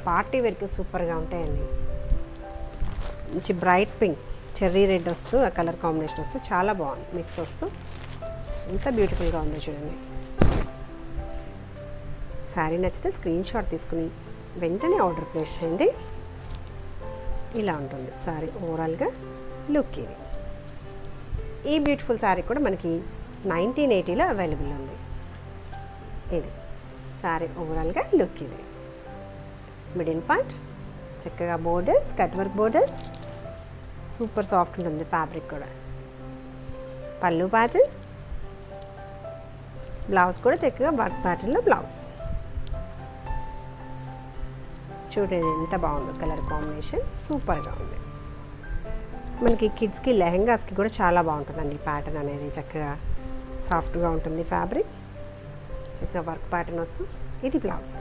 Party వేర్కి సూపర్గా ఉంటాయండి. మంచి బ్రైట్ పింక్, చెర్రీ రెడ్ వస్తూ ఆ కలర్ కాంబినేషన్ వస్తూ చాలా బాగుంది. మిక్స్ వస్తూ ఎంత బ్యూటిఫుల్గా ఉందో చూడండి. శారీ నచ్చితే స్క్రీన్ షాట్ తీసుకుని వెంటనే ఆర్డర్ ప్లేస్ చేయండి. ఇలా ఉంటుంది శారీ ఓవరాల్గా లుక్. ఇది ఈ బ్యూటిఫుల్ శారీ కూడా మనకి 1980లో అవైలబుల్ ఉంది. ఇది శారీ ఓవరాల్గా లుక్. ఇది మిడిల్ పార్ట్ చక్కగా borders, cut work borders, super soft ఉంటుంది ఫ్యాబ్రిక్ కూడా. పళ్ళు ప్యాటర్న్, బ్లౌజ్ కూడా చక్కగా వర్క్ ప్యాటర్న్లో బ్లౌజ్. చూడండి ఎంత బాగుందో కలర్ కాంబినేషన్, సూపర్గా ఉంది. మనకి కిడ్స్కి లెహెంగాస్కి కూడా చాలా బాగుంటుందండి. ఈ ప్యాటర్న్ అనేది చక్కగా సాఫ్ట్గా ఉంటుంది ఫ్యాబ్రిక్, చక్కగా వర్క్ ప్యాటర్న్ వస్తుంది. ఇది బ్లౌజ్.